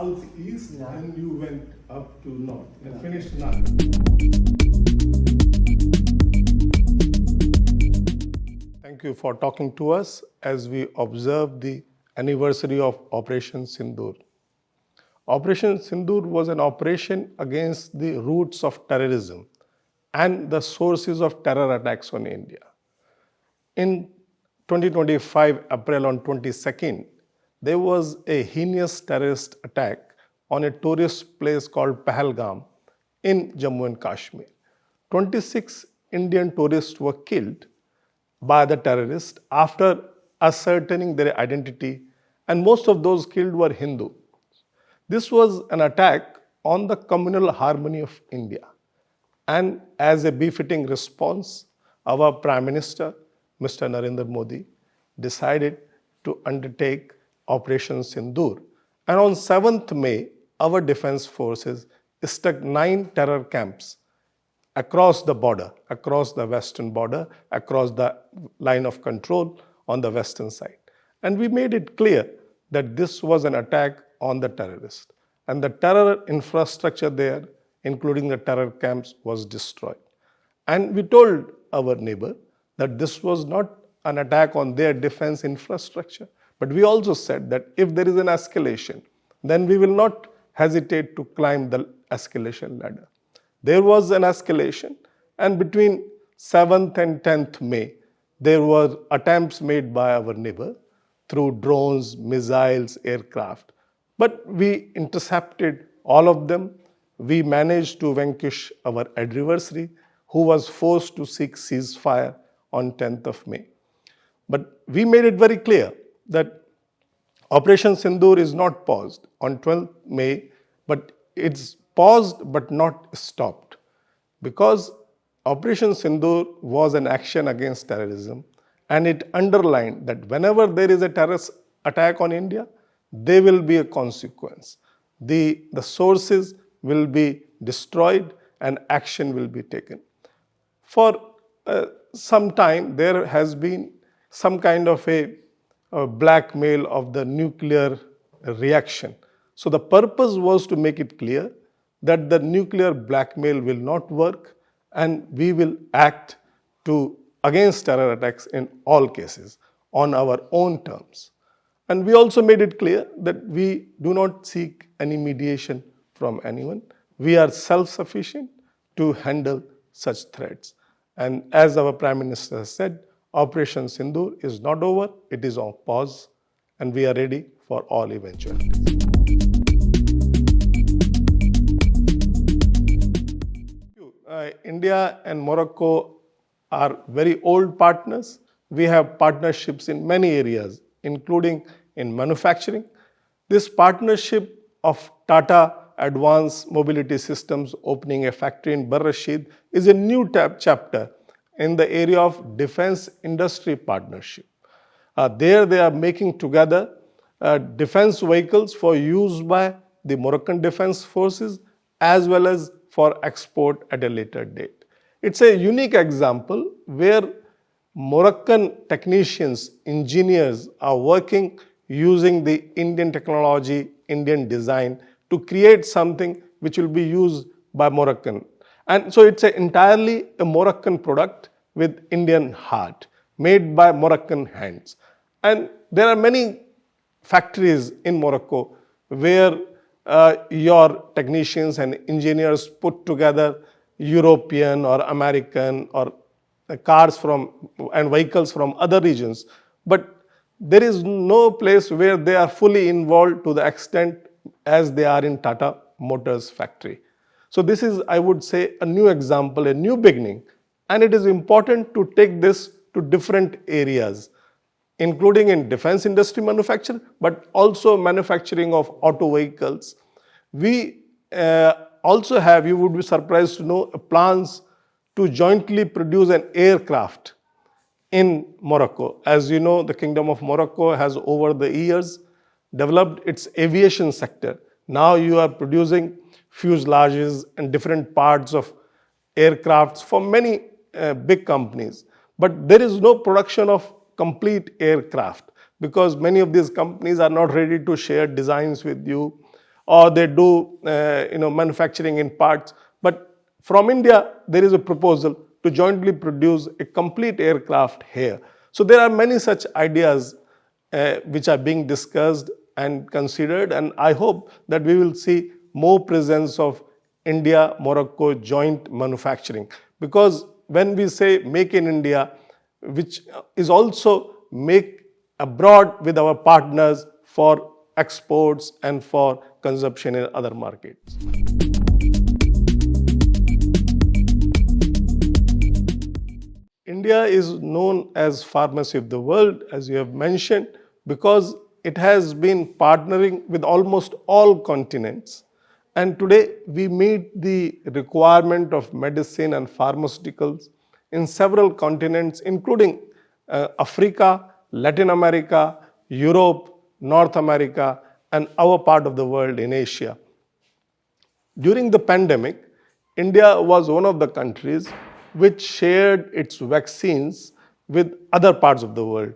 southeast, then you went up to north and finished now. Thank you for talking to us as we observe the anniversary of Operation Sindoor. Operation Sindoor was an operation against the roots of terrorism and the sources of terror attacks on India. In 2025, April on 22nd, there was a heinous terrorist attack on a tourist place called Pahalgam in Jammu and Kashmir. 26 Indian tourists were killed by the terrorists after ascertaining their identity, and most of those killed were Hindu. This was an attack on the communal harmony of India. And as a befitting response, our Prime Minister, Mr. Narendra Modi, decided to undertake Operation Sindoor. And on 7th May, our defense forces struck 9 terror camps across the border, across the western border, across the line of control on the western side. And we made it clear that this was an attack on the terrorists. And the terror infrastructure there, including the terror camps, was destroyed. And we told our neighbor that this was not an attack on their defense infrastructure. But we also said that if there is an escalation, then we will not hesitate to climb the escalation ladder. There was an escalation, and between 7th and 10th May, there were attempts made by our neighbor through drones, missiles, aircraft. But we intercepted all of them. We managed to vanquish our adversary, who was forced to seek ceasefire on 10th of May. But we made it very clear that Operation Sindoor is not paused on 12th May, but it's paused but not stopped. Because Operation Sindoor was an action against terrorism, and it underlined that whenever there is a terrorist attack on India, there will be a consequence. The sources will be destroyed and action will be taken. For some time, there has been some kind of a blackmail of the nuclear reaction. So the purpose was to make it clear that the nuclear blackmail will not work, and we will act against terror attacks in all cases on our own terms. And we also made it clear that we do not seek any mediation from anyone. We are self-sufficient to handle such threats. And as our Prime Minister has said, Operation Sindoor is not over, it is on pause, and we are ready for all eventualities. India and Morocco are very old partners. We have partnerships in many areas, including in manufacturing. This partnership of Tata Advanced Mobility Systems opening a factory in Bebrashid is a new chapter in the area of defense industry partnership. There they are making together defense vehicles for use by the Moroccan defense forces as well as for export at a later date. It's a unique example where Moroccan technicians, engineers are working using the Indian technology, Indian design to create something which will be used by Moroccan. And so it's entirely a Moroccan product with Indian heart, made by Moroccan hands. And there are many factories in Morocco where your technicians and engineers put together European or American or cars and vehicles from other regions. But there is no place where they are fully involved to the extent as they are in Tata Motors factory. So this is, I would say, a new example, a new beginning. And it is important to take this to different areas, including in defense industry manufacture, but also manufacturing of auto vehicles. We also have, you would be surprised to know, plans to jointly produce an aircraft in Morocco. As you know, the Kingdom of Morocco has over the years developed its aviation sector. Now you are producing fuselages and different parts of aircrafts for many big companies. But there is no production of complete aircraft because many of these companies are not ready to share designs with you or they do manufacturing in parts. But from India, there is a proposal to jointly produce a complete aircraft here. So there are many such ideas which are being discussed and considered, and I hope that we will see more presence of India-Morocco joint manufacturing. Because when we say make in India, which is also make abroad with our partners for exports and for consumption in other markets. India is known as pharmacy of the world, as you have mentioned, because it has been partnering with almost all continents. And today we meet the requirement of medicine and pharmaceuticals in several continents, including Africa, Latin America, Europe, North America, and our part of the world in Asia. During the pandemic, India was one of the countries which shared its vaccines with other parts of the world.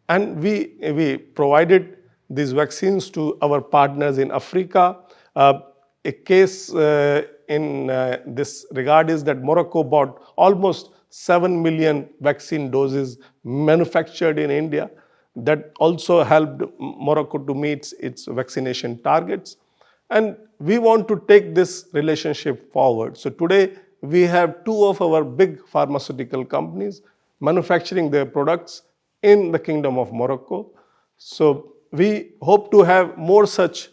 And we provided these vaccines to our partners in Africa. A case in this regard is that Morocco bought almost 7 million vaccine doses manufactured in India. That also helped Morocco to meet its vaccination targets. And we want to take this relationship forward. So today we have two of our big pharmaceutical companies manufacturing their products in the Kingdom of Morocco. So we hope to have more such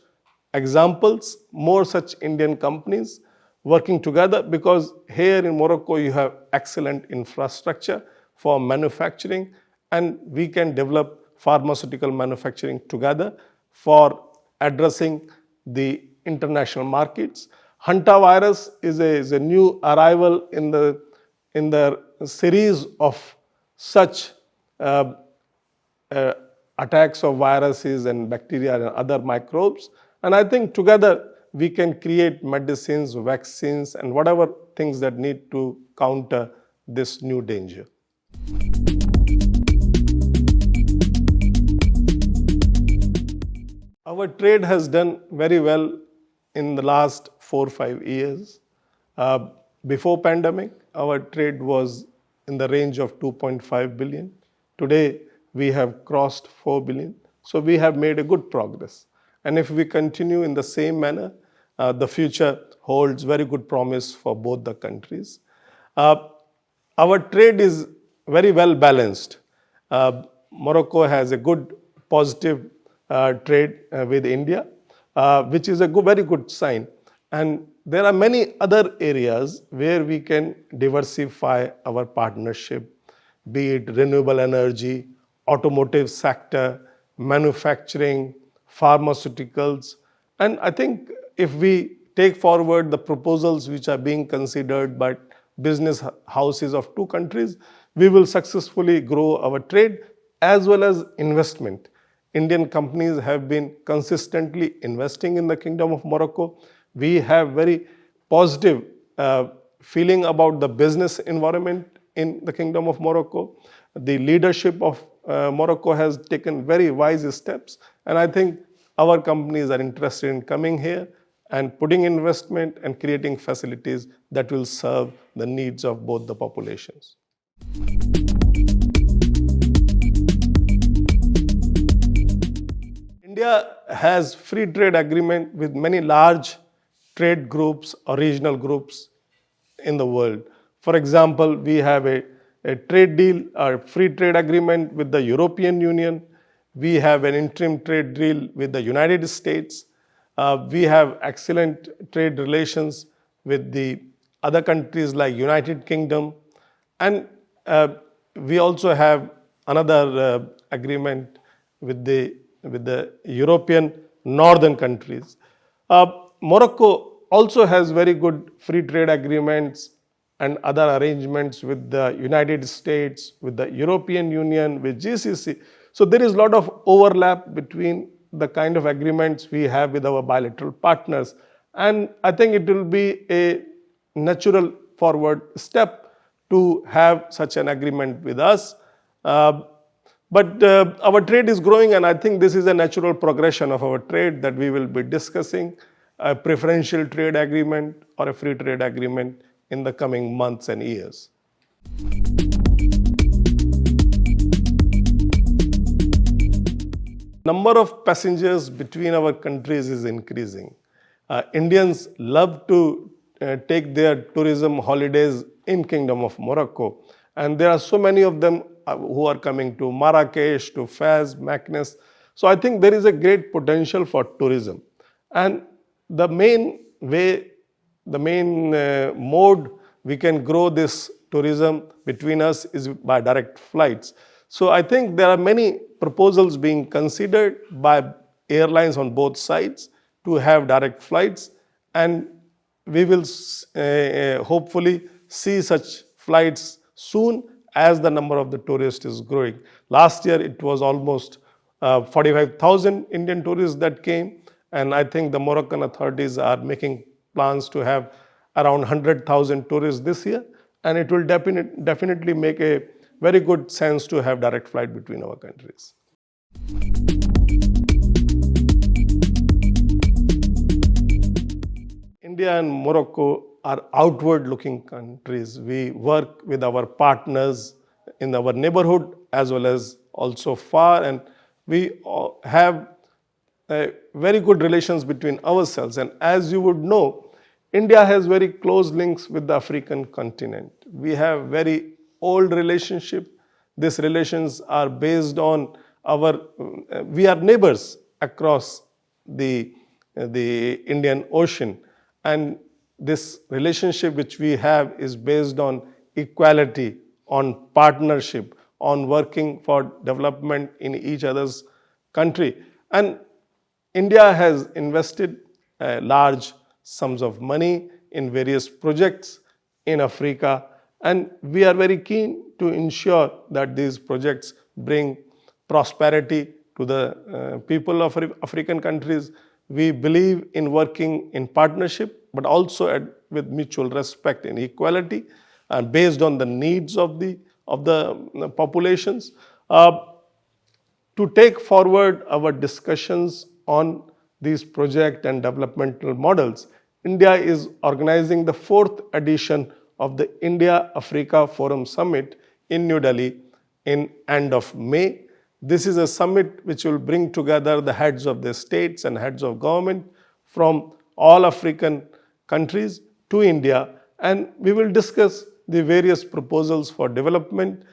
examples, more such Indian companies working together, because here in Morocco you have excellent infrastructure for manufacturing, and we can develop pharmaceutical manufacturing together for addressing the international markets. Hantavirus is a new arrival in the series of such attacks of viruses and bacteria and other microbes. And I think together we can create medicines, vaccines, and whatever things that need to counter this new danger. Our trade has done very well in the last 4 or 5 years. Before pandemic, our trade was in the range of 2.5 billion. Today, we have crossed 4 billion. So we have made a good progress. And if we continue in the same manner, the future holds very good promise for both the countries. Our trade is very well balanced. Morocco has a good positive trade with India, which is a very good sign. And there are many other areas where we can diversify our partnership, be it renewable energy, automotive sector, manufacturing, pharmaceuticals. And I think if we take forward the proposals which are being considered by business houses of two countries, we will successfully grow our trade as well as investment. Indian companies have been consistently investing in the Kingdom of Morocco. We have very positive feeling about the business environment in the Kingdom of Morocco. The leadership of Morocco has taken very wise steps, and I think our companies are interested in coming here and putting investment and creating facilities that will serve the needs of both the populations. India has free trade agreement with many large trade groups or regional groups in the world. For example, we have a trade deal or free trade agreement with the European Union. We have an interim trade deal with the United States. We have excellent trade relations with the other countries like United Kingdom. And we also have another agreement with the European northern countries. Morocco also has very good free trade agreements and other arrangements with the United States, with the European Union, with GCC. So there is a lot of overlap between the kind of agreements we have with our bilateral partners. And I think it will be a natural forward step to have such an agreement with us. But our trade is growing, and I think this is a natural progression of our trade that we will be discussing. a preferential trade agreement or a free trade agreement in the coming months and years. Number of passengers between our countries is increasing. Indians love to take their tourism holidays in Kingdom of Morocco, and there are so many of them who are coming to Marrakesh, to Fez, Meknes. So I think there is a great potential for tourism, and the main mode we can grow this tourism between us is by direct flights. So I think there are many proposals being considered by airlines on both sides to have direct flights, and we will hopefully see such flights soon as the number of the tourists is growing. Last year it was almost 45,000 Indian tourists that came, and I think the Moroccan authorities are making plans to have around 100,000 tourists this year, and it will definitely make a very good sense to have direct flight between our countries. India and Morocco are outward-looking countries. We work with our partners in our neighborhood as well as also far, and we have very good relations between ourselves. And as you would know, India has very close links with the African continent. We have very old relationship. These relations are based on we are neighbors across the Indian Ocean, and this relationship which we have is based on equality, on partnership, on working for development in each other's country. And India has invested large sums of money in various projects in Africa, and we are very keen to ensure that these projects bring prosperity to the people of African countries. We believe in working in partnership, but also with mutual respect and equality, and based on the needs of the populations. To take forward our discussions on these project and developmental models, India is organizing the 4th edition of the India-Africa Forum Summit in New Delhi in end of May. This is a summit which will bring together the heads of the states and heads of government from all African countries to India, and we will discuss the various proposals for development.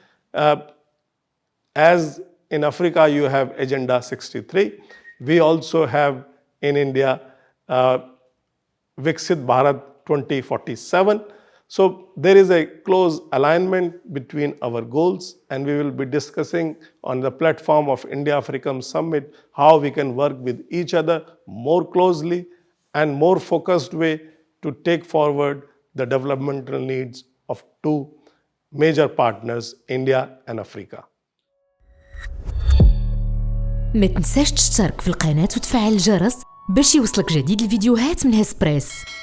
As in Africa you have Agenda 63, we also have in India Viksit Bharat 2047. So there is a close alignment between our goals, and we will be discussing on the platform of India-Africa Summit how we can work with each other more closely and more focused way to take forward the developmental needs of two major partners, India and Africa. ما تنساش تشترك في القناة وتفعل الجرس باش يوصلك جديد الفيديوهات من هسبريس.